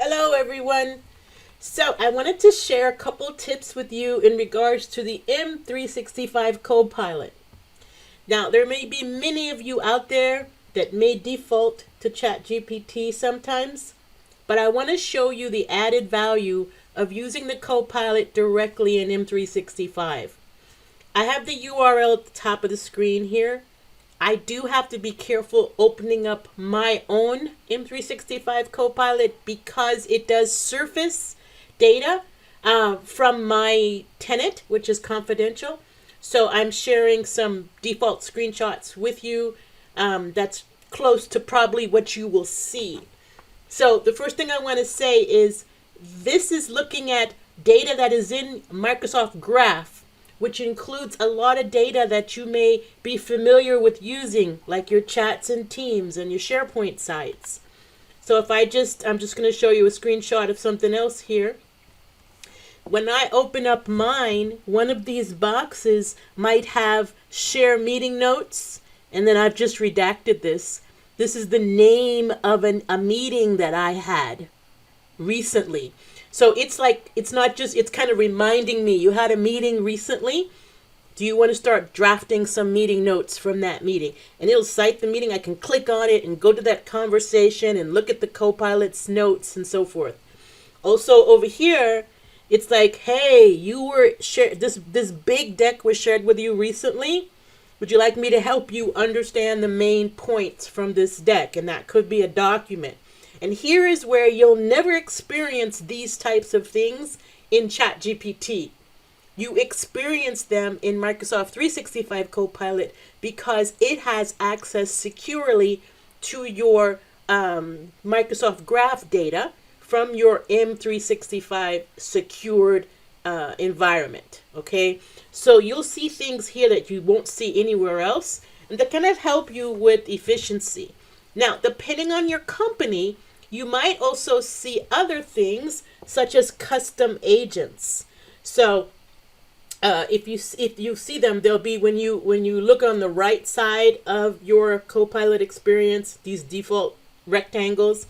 Hello, everyone. So, I wanted to share a couple tips with you in regards to the M365 Copilot. Now, there may be many of you out there that may default to ChatGPT sometimes, but I want to show you the added value of using the Copilot directly in M365. I have the URL at the top of the screen here. I do have to be careful opening up my own M365 Copilot because it does surface data from my tenant, which is confidential. So I'm sharing some default screenshots with you that's close to probably what you will see. So the first thing I want to say is this is looking at data that is in Microsoft Graph, which includes a lot of data that you may be familiar with using, like your chats and Teams and your SharePoint sites. So if I'm just going to show you a screenshot of something else here. When I open up mine, one of these boxes might have share meeting notes, and then I've just redacted this. This is the name of a meeting that I had recently. So it's like, it's not just, it's kind of reminding me you had a meeting recently. Do you want to start drafting some meeting notes from that meeting? And it'll cite the meeting. I can click on it and go to that conversation and look at the Copilot's notes and so forth. Also over here, it's like, hey, you were shared, this big deck was shared with you recently. Would you like me to help you understand the main points from this deck? And that could be a document. And here is where you'll never experience these types of things in ChatGPT. You experience them in Microsoft 365 Copilot because it has access securely to your Microsoft Graph data from your M365 secured environment. Okay, so you'll see things here that you won't see anywhere else, and that kind of help you with efficiency. Now, depending on your company, you might also see other things such as custom agents. So if you see them, they'll be when you look on the right side of your Copilot experience, these default rectangles.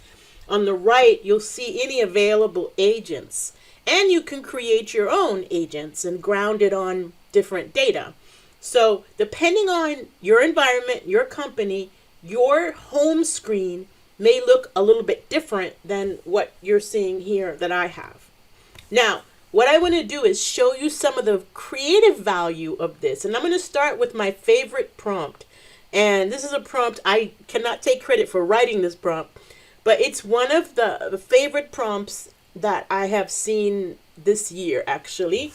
On the right, you'll see any available agents, and you can create your own agents and ground it on different data. So depending on your environment, your company, your home screen may look a little bit different than what you're seeing here that I have. Now, what I want to do is show you some of the creative value of this. And I'm going to start with my favorite prompt. And this is a prompt, I cannot take credit for writing this prompt, but it's one of the favorite prompts that I have seen this year, actually.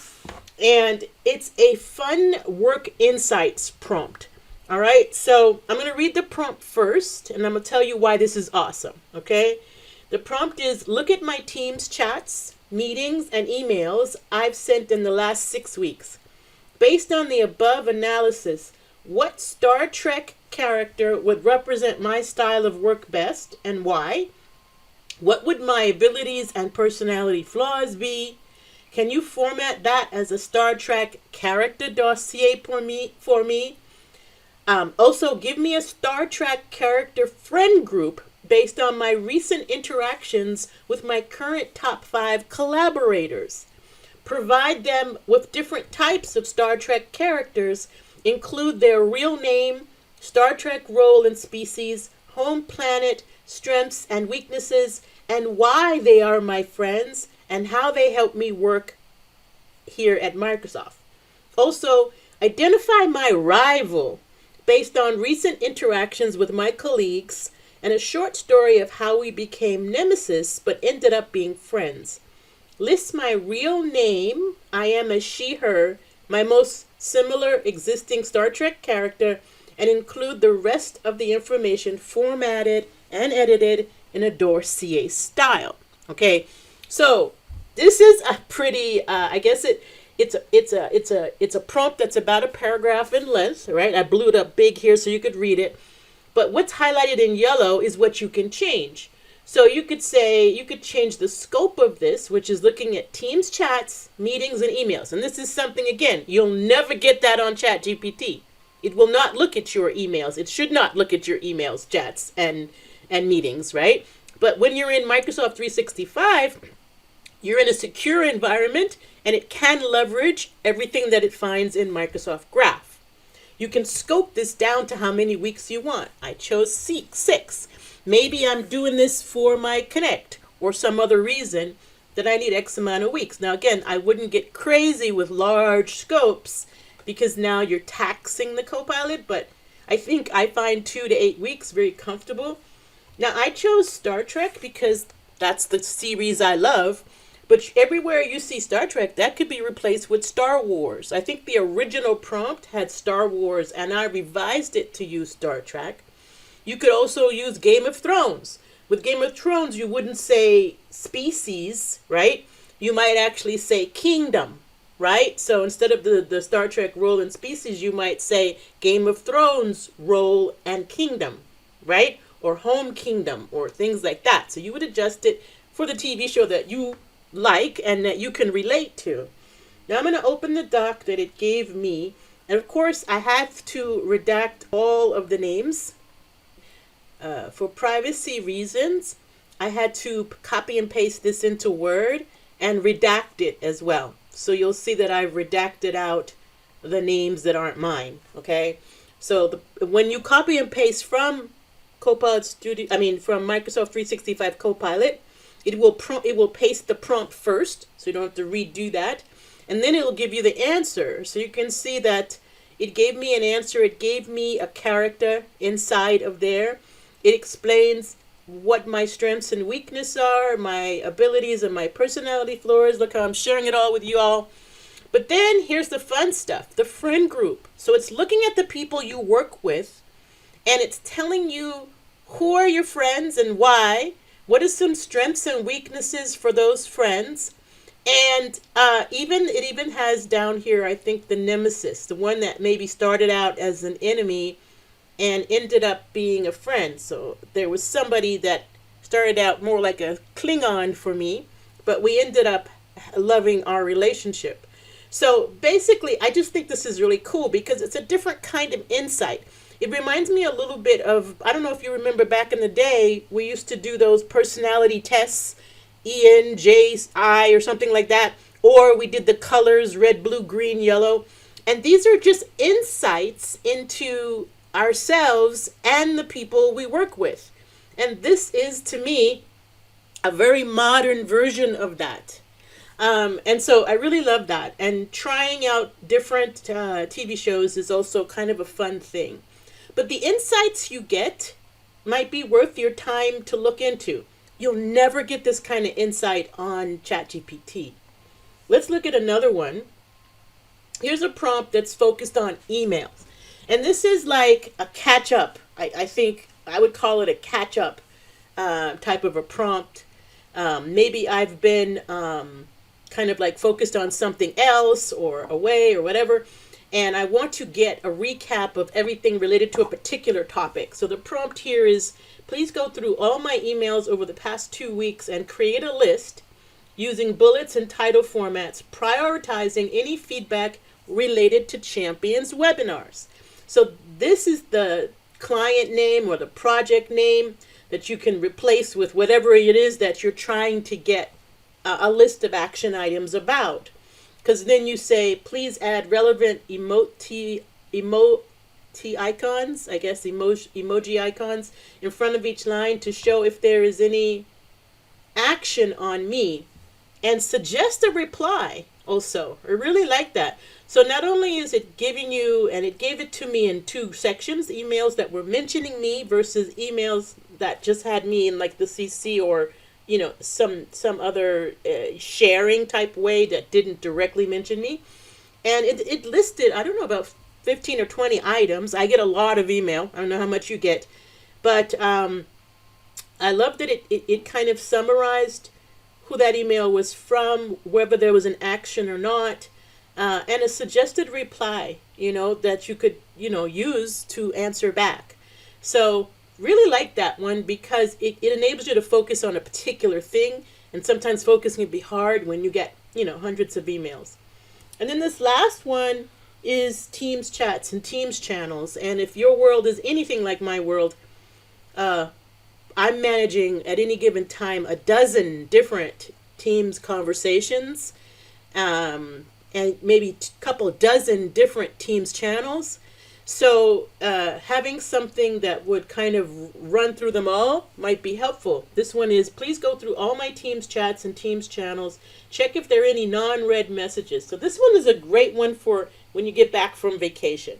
And it's a fun work insights prompt. All right, so I'm going to read the prompt first, and I'm going to tell you why this is awesome, okay? The prompt is, look at my team's chats, meetings, and emails I've sent in the last 6 weeks. Based on the above analysis, what Star Trek character would represent my style of work best, and why? What would my abilities and personality flaws be? Can you format that as a Star Trek character dossier for me? Also, give me a Star Trek character friend group based on my recent interactions with my current top 5 collaborators. Provide them with different types of Star Trek characters, include their real name, Star Trek role and species, home planet, strengths and weaknesses, and why they are my friends and how they help me work here at Microsoft. Also, identify my rival based on recent interactions with my colleagues, and a short story of how we became nemesis but ended up being friends. List my real name, I am a she, her, my most similar existing Star Trek character, and include the rest of the information formatted and edited in a dossier style. Okay, so this is a pretty, I guess it's a prompt that's about a paragraph in length, right? I blew it up big here so you could read it. But what's highlighted in yellow is what you can change. So you could say, you could change the scope of this, which is looking at Teams chats, meetings, and emails. And this is something, again, you'll never get that on ChatGPT. It will not look at your emails. It should not look at your emails, chats, and meetings, right? But when you're in Microsoft 365, you're in a secure environment and it can leverage everything that it finds in Microsoft Graph. You can scope this down to how many weeks you want. I chose 6. Maybe I'm doing this for my Connect or some other reason that I need X amount of weeks. Now, again, I wouldn't get crazy with large scopes because now you're taxing the Copilot, but I think I find 2 to 8 weeks very comfortable. Now, I chose Star Trek because that's the series I love. But everywhere you see Star Trek, that could be replaced with Star Wars. I think the original prompt had Star Wars, and I revised it to use Star Trek. You could also use Game of Thrones. With Game of Thrones, you wouldn't say species, right? You might actually say kingdom, right? So instead of the Star Trek role and species, you might say Game of Thrones role and kingdom, right? Or home kingdom, or things like that. So you would adjust it for the TV show that you like and that you can relate to. Now I'm going to open the doc that it gave me, and of course I have to redact all of the names for privacy reasons. I had to copy and paste this into Word and redact it as well, so you'll see that I've redacted out the names that aren't mine. Okay, so when you copy and paste from Copilot Studio, from Microsoft 365 Copilot, it will paste the prompt first, so you don't have to redo that. And then it will give you the answer. So you can see that it gave me an answer. It gave me a character inside of there. It explains what my strengths and weaknesses are, my abilities and my personality flaws. Look how I'm sharing it all with you all. But then here's the fun stuff, the friend group. So it's looking at the people you work with, and it's telling you who are your friends and why. What are some strengths and weaknesses for those friends? And it even has down here, I think, the nemesis, the one that maybe started out as an enemy and ended up being a friend. So there was somebody that started out more like a Klingon for me, but we ended up loving our relationship. So basically, I just think this is really cool because it's a different kind of insight. It reminds me a little bit of, I don't know if you remember back in the day, we used to do those personality tests, ENJI or something like that, or we did the colors, red, blue, green, yellow. And these are just insights into ourselves and the people we work with. And this is, to me, a very modern version of that. And so I really love that. And trying out different TV shows is also kind of a fun thing. But the insights you get might be worth your time to look into. You'll never get this kind of insight on ChatGPT. Let's look at another one. Here's a prompt that's focused on emails. And this is like a catch-up. I think I would call it a catch-up type of a prompt. Maybe I've been kind of like focused on something else or away or whatever, and I want to get a recap of everything related to a particular topic. So the prompt here is, please go through all my emails over the past 2 weeks and create a list using bullets and title formats, prioritizing any feedback related to Champions webinars. So this is the client name or the project name that you can replace with whatever it is that you're trying to get a list of action items about. Because then you say, please add relevant emoji icons, I guess emoji icons in front of each line to show if there is any action on me, and suggest a reply also. I really like that. So not only is it giving you, and it gave it to me in 2 sections, emails that were mentioning me versus emails that just had me in like the CC or some other sharing type way that didn't directly mention me. And it listed, I don't know, about 15 or 20 items. I get a lot of email. I don't know how much you get. But I love that it kind of summarized who that email was from, whether there was an action or not, and a suggested reply, that you could, use to answer back. So really like that one because it enables you to focus on a particular thing, and sometimes focusing can be hard when you get, hundreds of emails. And then this last one is Teams chats and Teams channels. And if your world is anything like my world, I'm managing at any given time a dozen different Teams conversations, and maybe a couple dozen different Teams channels. So having something that would kind of run through them all might be helpful. This one is, please go through all my Teams chats and Teams channels. Check if there are any non-read messages. So this one is a great one for when you get back from vacation.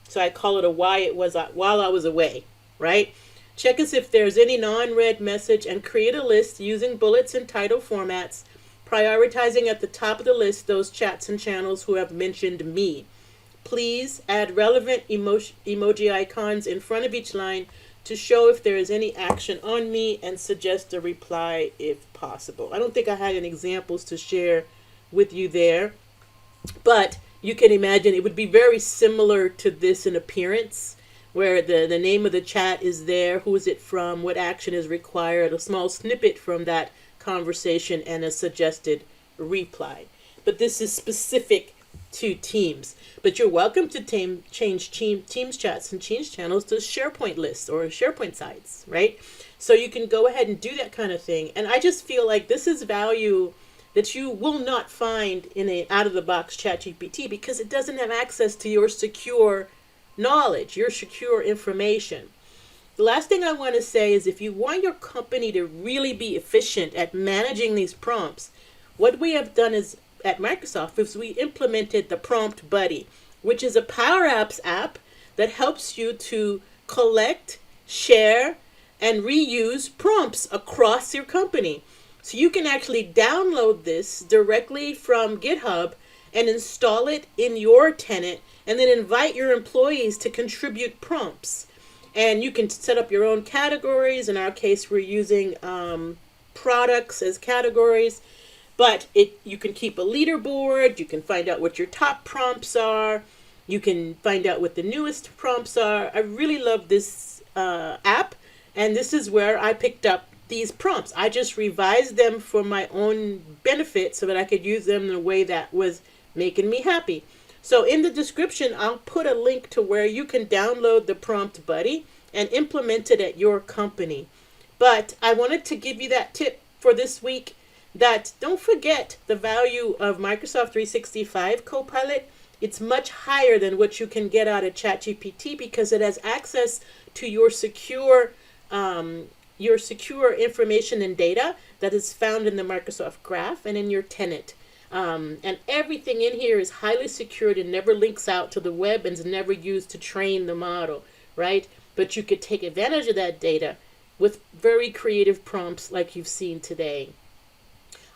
So I call it a why it was while I was away, right? Check as if there's any non-read message and create a list using bullets and title formats, prioritizing at the top of the list those chats and channels who have mentioned me. Please add relevant emoji icons in front of each line to show if there is any action on me and suggest a reply if possible. I don't think I had any examples to share with you there, but you can imagine it would be very similar to this in appearance, where the name of the chat is there, who is it from, what action is required, a small snippet from that conversation, and a suggested reply. But this is specific to Teams. But you're welcome to change Teams chats and Teams channels to SharePoint lists or SharePoint sites, right? So you can go ahead and do that kind of thing. And I just feel like this is value that you will not find in an out-of-the-box ChatGPT because it doesn't have access to your secure knowledge, your secure information. The last thing I want to say is if you want your company to really be efficient at managing these prompts, what we have done is at Microsoft is we implemented the Prompt Buddy, which is a Power Apps app that helps you to collect, share, and reuse prompts across your company. So you can actually download this directly from GitHub and install it in your tenant and then invite your employees to contribute prompts. And you can set up your own categories. In our case, we're using products as categories. But you can keep a leaderboard. You can find out what your top prompts are. You can find out what the newest prompts are. I really love this app. And this is where I picked up these prompts. I just revised them for my own benefit so that I could use them in a way that was making me happy. So in the description, I'll put a link to where you can download the Prompt Buddy and implement it at your company. But I wanted to give you that tip for this week, that don't forget the value of Microsoft 365 Copilot. It's much higher than what you can get out of ChatGPT because it has access to your secure information and data that is found in the Microsoft Graph and in your tenant. And everything in here is highly secured and never links out to the web and is never used to train the model, right? But you could take advantage of that data with very creative prompts like you've seen today.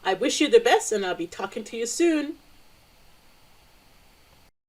I wish you the best, and I'll be talking to you soon.